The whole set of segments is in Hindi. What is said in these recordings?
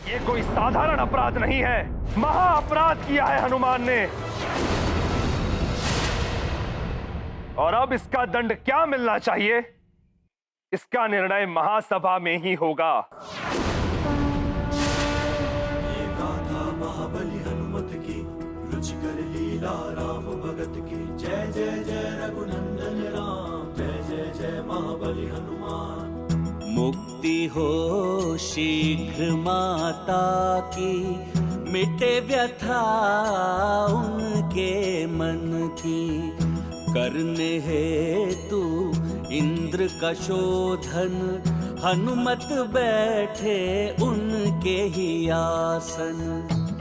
ये कोई साधारण अपराध नहीं है, महा अपराध किया है हनुमान ने। और अब इसका दंड क्या मिलना चाहिए, इसका निर्णय महासभा में ही होगा। ये गाथा महाबली हनुमत की, रुचिकर लीला राम भगत की। जय जय जय रघुनंदन राम, जय जय जय महाबली हनुमान। मुक्ति हो शीघ्र माता की, मिटे व्यथा उनके मन की। करने हेतु इंद्र का शोधन, हनुमत बैठे उनके ही आसन।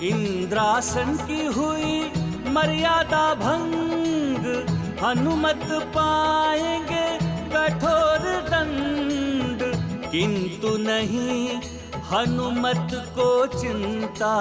इंद्रासन की हुई मर्यादा भंग, हनुमत पाएंगे कठोर दंड। किंतु नहीं हनुमत को चिंता,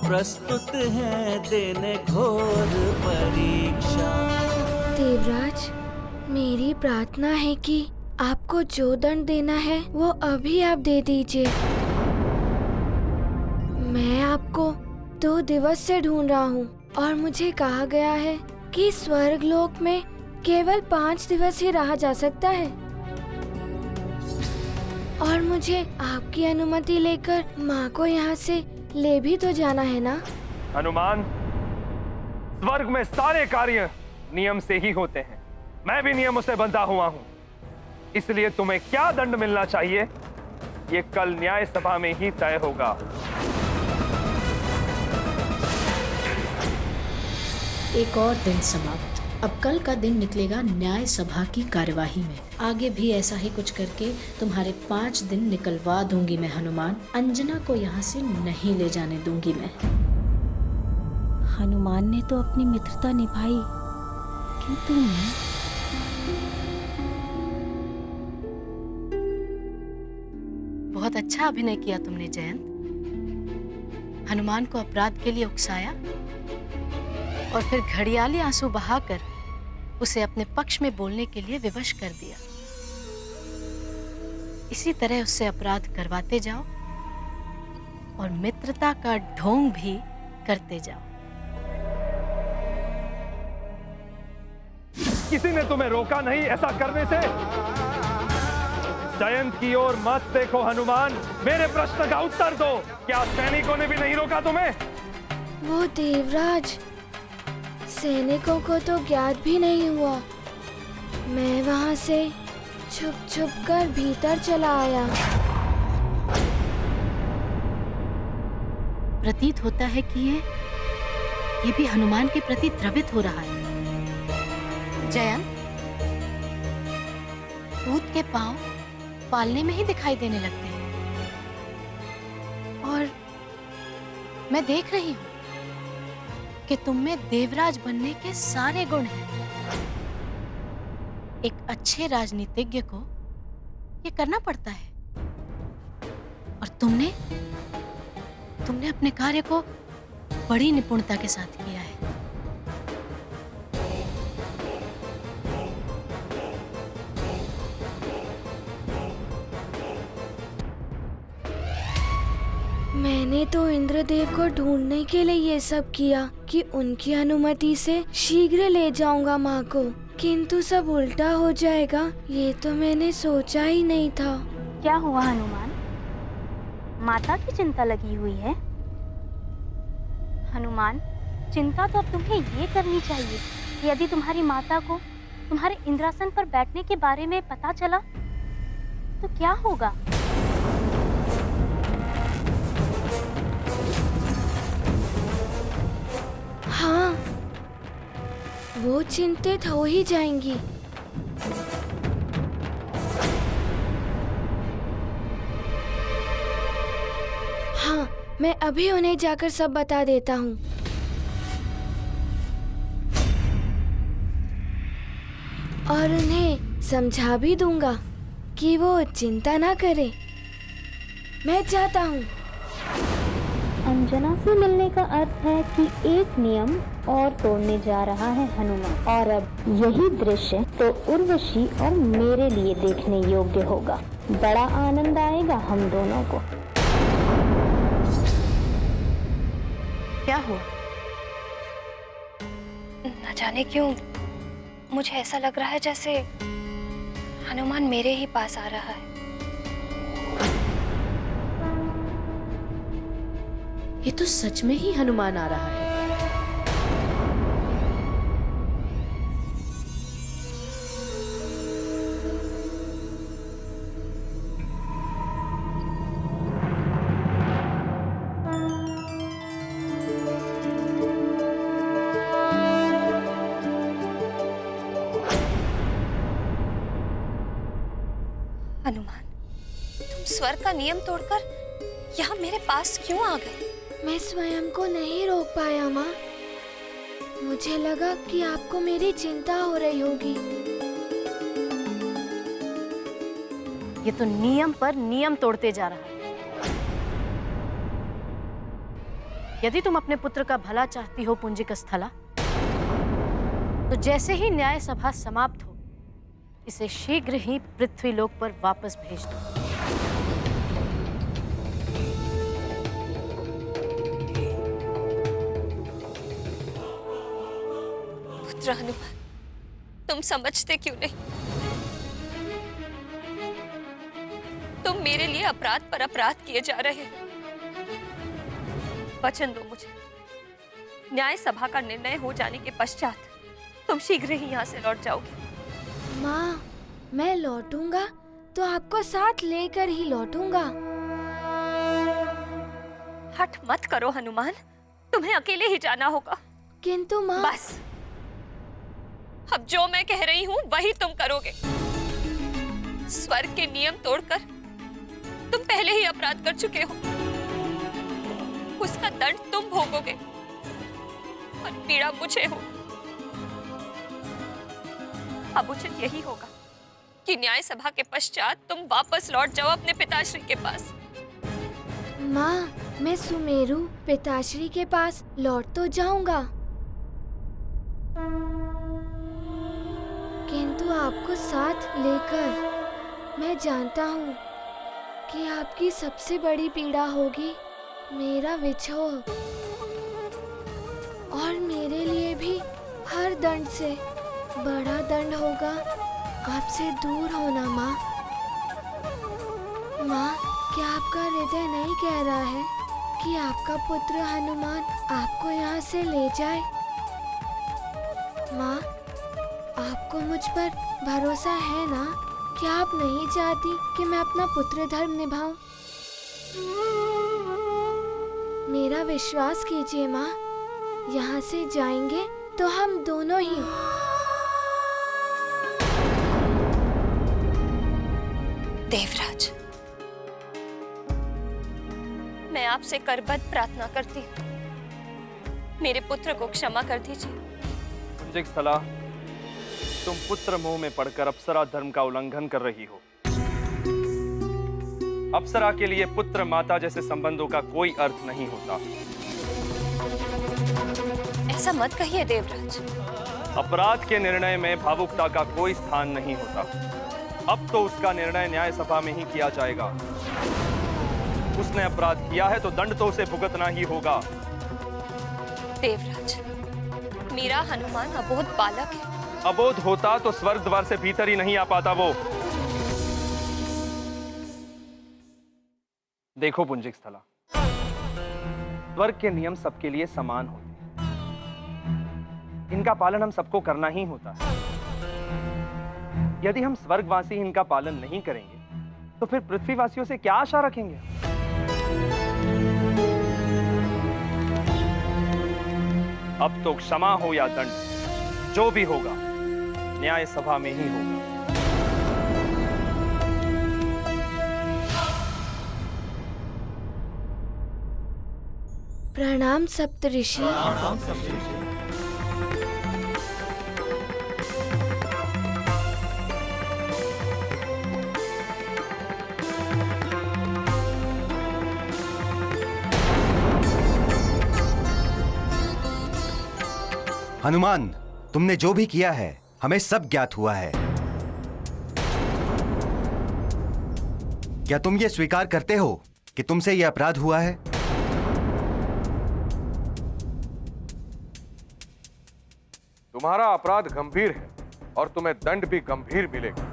प्रस्तुत है देने घोर परीक्षा। देवराज, मेरी प्रार्थना है कि आपको जो दंड देना है वो अभी आप दे दीजिए। मैं आपको 2 दिवस से ढूंढ रहा हूँ और मुझे कहा गया है कि स्वर्ग लोक में केवल 5 दिवस ही रहा जा सकता है। और मुझे आपकी अनुमति लेकर माँ को यहाँ से ले भी तो जाना है ना। हनुमान, स्वर्ग में सारे कार्य नियम से ही होते हैं। मैं भी नियमों से बंधा हुआ हूँ, इसलिए तुम्हें क्या दंड मिलना चाहिए ये कल न्याय सभा में ही तय होगा। एक और दिन समाप्त। अब कल का दिन निकलेगा न्याय सभा की कार्यवाही में। आगे भी ऐसा ही कुछ करके तुम्हारे 5 दिन निकलवा दूंगी मैं हनुमान। अंजना को यहाँ से नहीं ले जाने दूंगी मैं। हनुमान ने तो अपनी मित्रता निभाई, किंतु मैं बहुत अच्छा अभिनय किया तुमने जयंत। हनुमान को अपराध के लिए उकसाया और फिर घड़ियाली आंसू बहाकर उसे अपने पक्ष में बोलने के लिए विवश कर दिया। इसी तरह उससे अपराध करवाते जाओ और मित्रता का ढोंग भी करते जाओ। किसी ने तुम्हें रोका नहीं ऐसा करने से। जयंत की ओर मत देखो हनुमान, मेरे प्रश्न का उत्तर दो। क्या सैनिकों ने भी नहीं रोका तुम्हें? वो देवराज, सैनिकों को तो ज्ञात भी नहीं हुआ। मैं वहां से छुप छुप कर भीतर चला आया। प्रतीत होता है कि ये भी हनुमान के प्रति द्रवित हो रहा है। जयंत, भूत के पांव पालने में ही दिखाई देने लगते हैं और मैं देख रही हूं कि तुम में देवराज बनने के सारे गुण हैं। एक अच्छे राजनीतिज्ञ को ये करना पड़ता है और तुमने अपने कार्य को बड़ी निपुणता के साथ किया है। मैंने तो इंद्रदेव को ढूंढने के लिए ये सब किया कि उनकी अनुमति से शीघ्र ले जाऊंगा माँ को, किंतु सब उल्टा हो जाएगा ये तो मैंने सोचा ही नहीं था। क्या हुआ हनुमान? माता की चिंता लगी हुई है। हनुमान, चिंता तो अब तुम्हें ये करनी चाहिए कि यदि तुम्हारी माता को तुम्हारे इंद्रासन पर बैठने के बारे में पता चला तो क्या होगा? हाँ, वो चिंतित हो ही जाएंगी। हाँ, मैं अभी उन्हें जाकर सब बता देता हूँ। और उन्हें समझा भी दूंगा कि वो चिंता ना करे। मैं चाहता हूँ। अंजना से मिलने का अर्थ है कि एक नियम और तोड़ने जा रहा है हनुमान, और अब यही दृश्य तो उर्वशी और मेरे लिए देखने योग्य होगा। बड़ा आनंद आएगा हम दोनों को। क्या हुआ? न जाने क्यों मुझे ऐसा लग रहा है जैसे हनुमान मेरे ही पास आ रहा है। ये तो सच में ही हनुमान आ रहा है। हनुमान, तुम स्वर्ग का नियम तोड़कर यहाँ मेरे पास क्यों आ गए? मैं स्वयं को नहीं रोक पाया माँ। मुझे लगा कि आपको मेरी चिंता हो रही होगी। ये तो नियम पर नियम तोड़ते जा रहा है। यदि तुम अपने पुत्र का भला चाहती हो पुंजिक स्थला, तो जैसे ही न्याय सभा समाप्त हो, इसे शीघ्र ही पृथ्वीलोक पर वापस भेज दो। पुत्र हनुमान, तुम समझते क्यों नहीं? तुम मेरे लिए अपराध पर अपराध किए जा रहे हो। वचन दो मुझे, न्याय सभा का निर्णय हो जाने के पश्चात तुम शीघ्र ही यहाँ से लौट जाओगे। माँ, मैं लौटूंगा तो आपको साथ लेकर ही लौटूंगा। हट मत करो हनुमान, तुम्हें अकेले ही जाना होगा। किंतु माँ, बस, अब जो मैं कह रही हूँ वही तुम करोगे। स्वर्ग के नियम तोड़कर तुम पहले ही अपराध कर चुके हो। उसका दंड तुम भोगोगे और पीड़ा मुझे हो। अब उचित यही होगा कि न्याय सभा के पश्चात तुम वापस लौट जाओ अपने पिताश्री के पास। माँ, मैं सुमेरु पिताश्री के पास लौट तो जाऊंगा, किंतु आपको साथ लेकर मैं जानता हूँ कि आपकी सबसे बड़ी पीड़ा होगी मेरा विछोह, और मेरे लिए भी हर दंड से बड़ा दंड होगा आपसे दूर होना। माँ, माँ, क्या आपका हृदय नहीं कह रहा है कि आपका पुत्र हनुमान आपको यहाँ से ले जाए? माँ, आपको मुझ पर भरोसा है ना? क्या आप नहीं चाहती कि मैं अपना पुत्र धर्म निभाऊं? मेरा विश्वास कीजिए माँ, यहाँ से जाएंगे तो हम दोनों ही। देवराज, मैं आपसे करबद्ध प्रार्थना करती हूँ, मेरे पुत्र को क्षमा कर दीजिए। पुंजिक स्थला, तुम पुत्र मोह में पड़कर अप्सरा धर्म का उल्लंघन कर रही हो। अप्सरा के लिए पुत्र माता जैसे संबंधों का कोई अर्थ नहीं होता। ऐसा मत कहिए देवराज। अपराध के निर्णय में भावुकता का कोई स्थान नहीं होता। अब तो उसका निर्णय न्याय सभा में ही किया जाएगा। उसने अपराध किया है तो दंड तो उसे भुगतना ही होगा। देवराज, मेरा हनुमान अबोध बालक है। अबोध होता तो स्वर्ग द्वार से भीतर ही नहीं आ पाता वो। देखो पुंजिक स्थला, स्वर्ग के नियम सबके लिए समान होते हैं। इनका पालन हम सबको करना ही होता है। यदि हम स्वर्गवासी इनका पालन नहीं करेंगे तो फिर पृथ्वीवासियों से क्या आशा रखेंगे? अब तो क्षमा हो या दंड, जो भी होगा न्याय सभा में ही होगा। प्रणाम सप्तऋषि। हनुमान, तुमने जो भी किया है हमें सब ज्ञात हुआ है। क्या तुम ये स्वीकार करते हो कि तुमसे यह अपराध हुआ है? तुम्हारा अपराध गंभीर है और तुम्हें दंड भी गंभीर मिलेगा।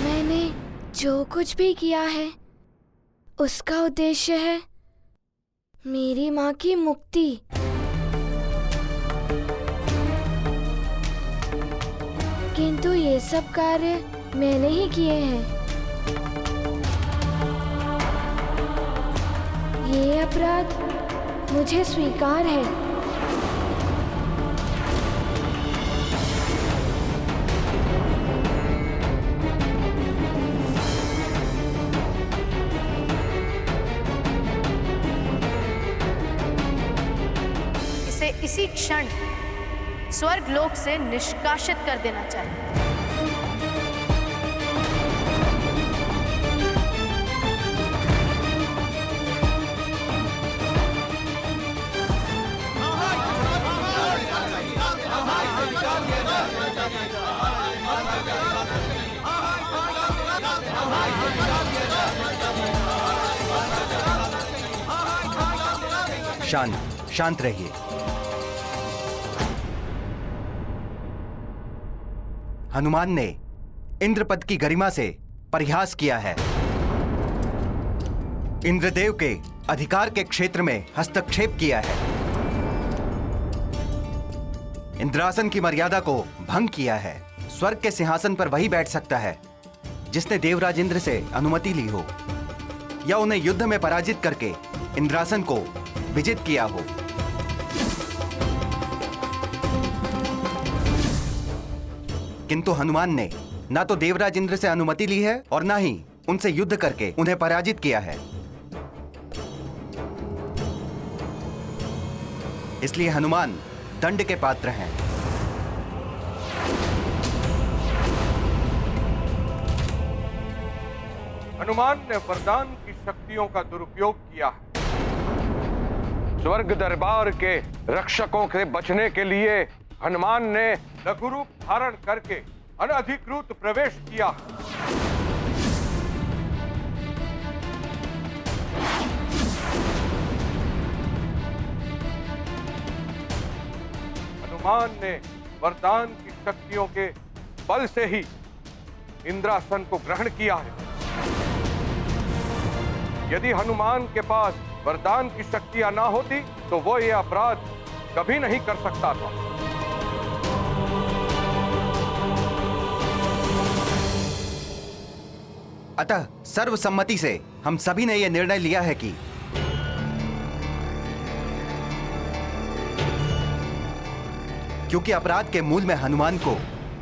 मैंने जो कुछ भी किया है उसका उद्देश्य है मेरी माँ की मुक्ति। किंतु ये सब कार्य मैंने ही किए हैं। ये अपराध मुझे स्वीकार है। इसे इसी क्षण स्वर्ग लोक से निष्कासित कर देना चाहिए। शांत रहिए। हनुमान ने इंद्रपद की गरिमा से परिहास किया है। इंद्रदेव के अधिकार के क्षेत्र में हस्तक्षेप किया है। इंद्रासन की मर्यादा को भंग किया है। स्वर्ग के सिंहासन पर वही बैठ सकता है जिसने देवराज इंद्र से अनुमति ली हो या उन्हें युद्ध में पराजित करके इंद्रासन को विजित किया हो। किंतु हनुमान ने ना तो देवराज इंद्र से अनुमति ली है और ना ही उनसे युद्ध करके उन्हें पराजित किया है। इसलिए हनुमान दंड के पात्र हैं। हनुमान ने वरदान की शक्तियों का दुरुपयोग किया है। स्वर्ग दरबार के रक्षकों से बचने के लिए हनुमान ने लघु रूप धारण करके अनधिकृत प्रवेश किया। हनुमान ने वरदान की शक्तियों के बल से ही इंद्रासन को ग्रहण किया है। यदि हनुमान के पास वरदान की शक्तियां ना होती तो वो ये अपराध कभी नहीं कर सकता था। अतः सर्वसम्मति से हम सभी ने यह निर्णय लिया है कि क्योंकि अपराध के मूल में हनुमान को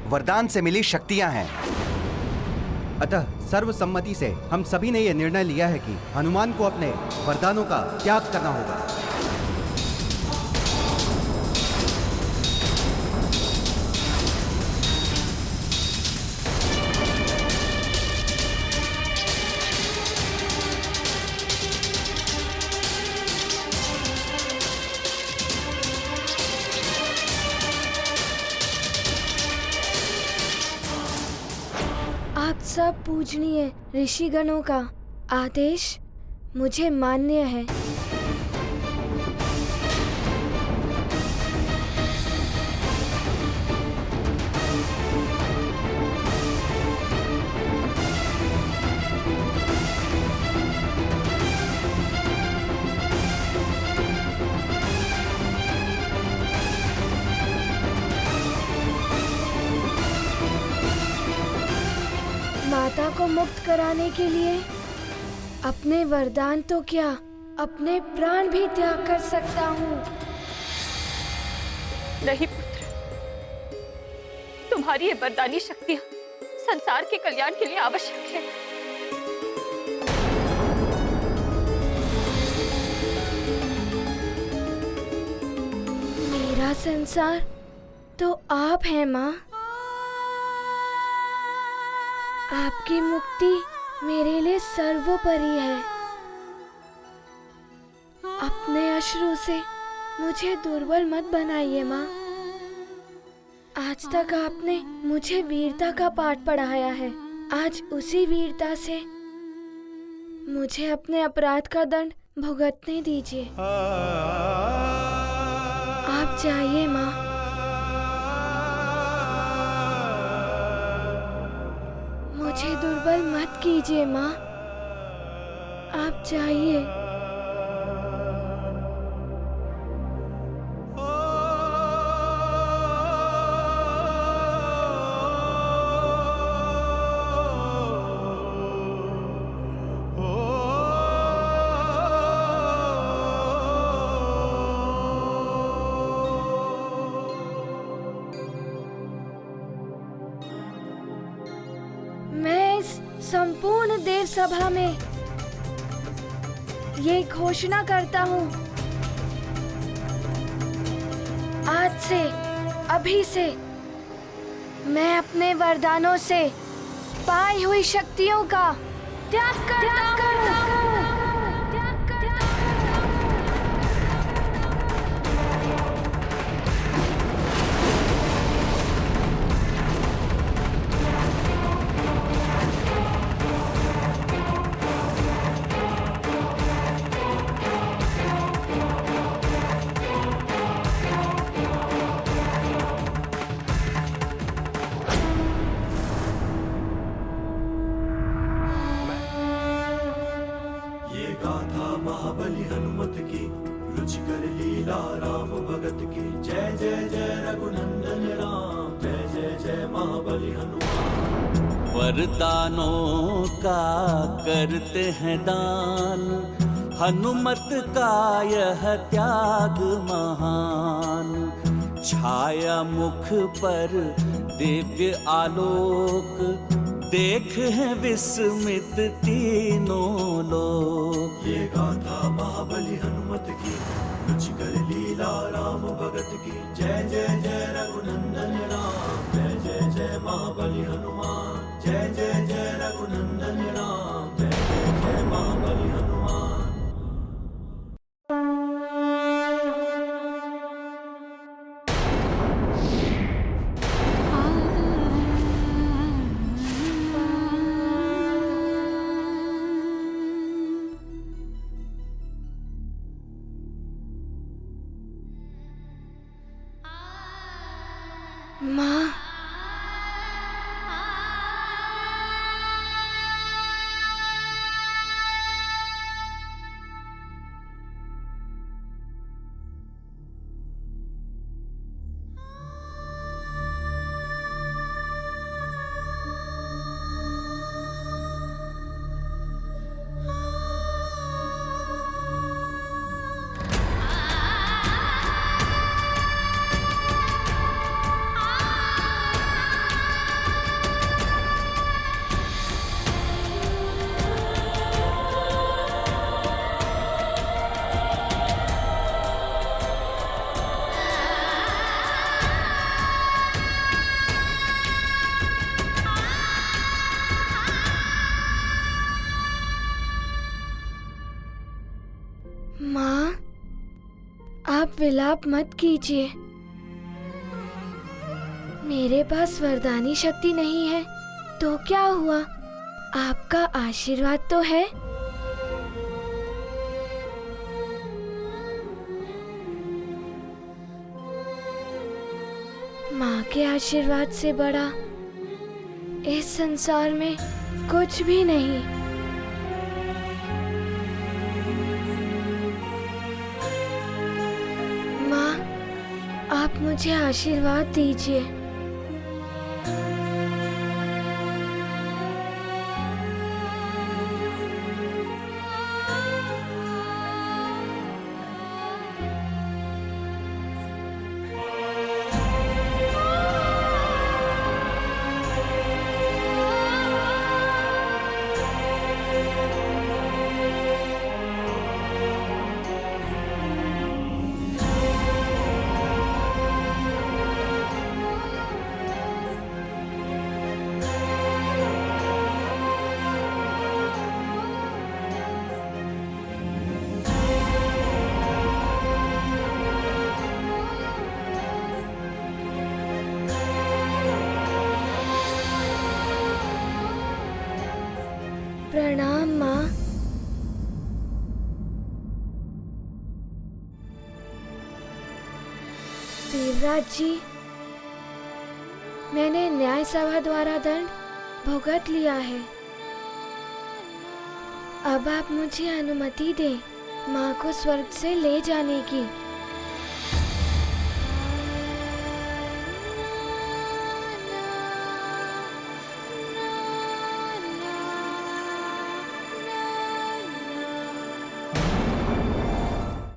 वरदान से मिली शक्तियां हैं, अतः सर्वसम्मति से हम सभी ने यह निर्णय लिया है कि हनुमान को अपने वरदानों का त्याग करना होगा। आप सब पूजनीय ऋषिगणों का आदेश मुझे मान्य है। माता को मुक्त कराने के लिए अपने वरदान तो क्या अपने प्राण भी त्याग कर सकता हूँ। नहीं पुत्र, तुम्हारी ये वरदानी शक्तियां संसार के कल्याण के लिए आवश्यक है। मेरा संसार तो आप हैं माँ। आपकी मुक्ति मेरे लिए सर्वोपरि है। अपने अश्रु से मुझे दुर्बल मत बनाइए माँ। आज तक आपने मुझे वीरता का पाठ पढ़ाया है। आज उसी वीरता से मुझे अपने अपराध का दंड भुगतने दीजिए। आप जाइए माँ। मुझे दुर्बल मत कीजिए माँ, आप जाइए। मैं इस संपूर्ण देव सभा में ये घोषणा करता हूँ, आज से, अभी से, मैं अपने वरदानों से पाई हुई शक्तियों का त्याग करता हूँ। ये गाथा महाबली हनुमत की, रुचिकर लीला राम भगत की। जय जय जय रघुनंदन राम, जय जय जय महाबली हनुमान। वरदानों का करते हैं दान, हनुमत का यह त्याग महान। छाया मुख पर दिव्य आलोक, देख है विस्मित तीनों लोग। ये गाथा महाबली हनुमत की, रुचिकर लीला राम भगत की। जय जय जय रघुनंदन राम, जय जय जय महाबली हनुमान। जय जय जय रघुनंदन राम, जय जय जय महाबली हनुमान। माँ, माँ, आप विलाप मत कीजिए। मेरे पास वरदानी शक्ति नहीं है तो क्या हुआ, आपका आशीर्वाद तो है। माँ के आशीर्वाद से बड़ा इस संसार में कुछ भी नहीं। माँ, आप मुझे आशीर्वाद दीजिए। प्रणाम माँ। देवराज जी, मैंने न्याय सभा द्वारा दंड भुगत लिया है। अब आप मुझे अनुमति दें माँ को स्वर्ग से ले जाने की।